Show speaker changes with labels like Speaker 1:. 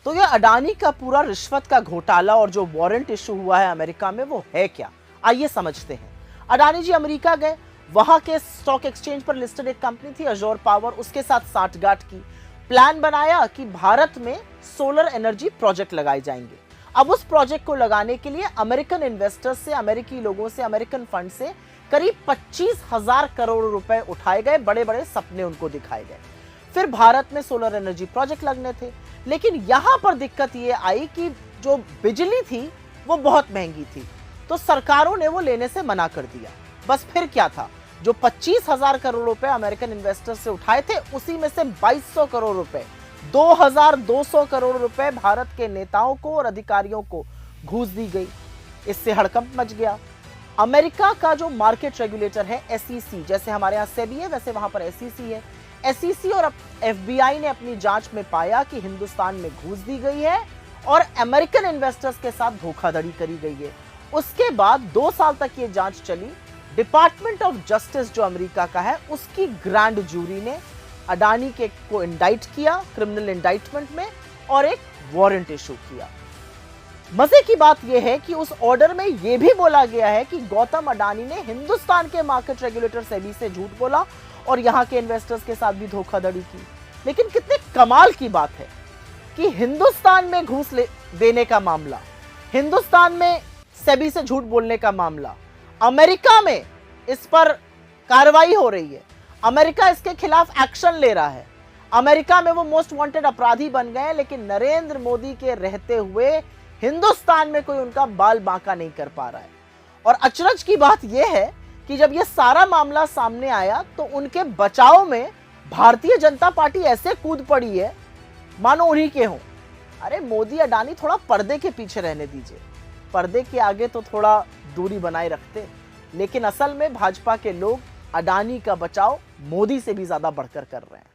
Speaker 1: तो ये अडानी का पूरा रिश्वत का घोटाला और जो वारंट इशू हुआ है अमेरिका में वो है क्या, आइए समझते हैं। अडानी जी अमेरिका गए, वहां के स्टॉक एक्सचेंज पर लिस्टेड एक कंपनी थी अजोर पावर, उसके साथ साठगांठ की, प्लान बनाया कि भारत में सोलर एनर्जी प्रोजेक्ट लगाए जाएंगे। अब उस प्रोजेक्ट को लगाने के लिए अमेरिकन इन्वेस्टर्स से, अमेरिकी लोगों से, अमेरिकन फंड से करीब 25,000 करोड़ रुपए उठाए गए, बड़े बड़े सपने उनको दिखाए गए। फिर भारत में सोलर एनर्जी प्रोजेक्ट लगने थे, लेकिन यहां पर दिक्कत ये आई कि जो बिजली थी वो बहुत महंगी थी, तो सरकारों ने वो लेने से मना कर दिया। बस फिर क्या था, जो 25,000 करोड़ रुपए अमेरिकन इन्वेस्टर से उठाए थे, उसी में से 2200 करोड़ रुपए, 2200 करोड़ रुपए भारत के नेताओं को और अधिकारियों को घूस दी गई। इससे हड़कंप मच गया। अमेरिका का जो मार्केट रेगुलेटर है एसईसी, जैसे हमारे यहाँ सेबी है वैसे वहां पर एसईसी है, एसईसी और एफबीआई ने अपनी जांच में पाया कि हिंदुस्तान में घूस दी गई है और अमेरिकन इन्वेस्टर्स के साथ धोखाधड़ी करी गई है। उसके बाद 2 साल तक ये जांच चली। डिपार्टमेंट ऑफ जस्टिस जो अमेरिका का है, उसकी ग्रैंड जूरी ने अडानी के को इंडाइट किया क्रिमिनल इंडाइटमेंट में और एक वारंट इशू किया। मजे की बात यह है कि उस ऑर्डर में यह भी बोला गया है कि गौतम अडानी ने हिंदुस्तान के मार्केट रेगुलेटर सेबी से झूठ बोला और यहां के इन्वेस्टर्स के साथ भी धोखाधड़ी की। लेकिन कितने कमाल की बात है कि हिंदुस्तान में घूस देने का मामला, हिंदुस्तान में सेबी से झूठ बोलने का मामला, अमेरिका में इस पर कार्रवाई हो रही है, अमेरिका इसके खिलाफ एक्शन ले रहा है, अमेरिका में वो मोस्ट वांटेड अपराधी बन गए, लेकिन नरेंद्र मोदी के रहते हुए हिंदुस्तान में कोई उनका बाल बांका नहीं कर पा रहा है। और अचरज की बात यह है कि जब यह सारा मामला सामने आया तो उनके बचाव में भारतीय जनता पार्टी ऐसे कूद पड़ी है मानो उन्हीं के हों। अरे मोदी अडानी थोड़ा पर्दे के पीछे रहने दीजिए, पर्दे के आगे तो थोड़ा दूरी बनाए रखते। लेकिन असल में भाजपा के लोग अडानी का बचाव मोदी से भी ज्यादा बढ़कर कर रहे हैं।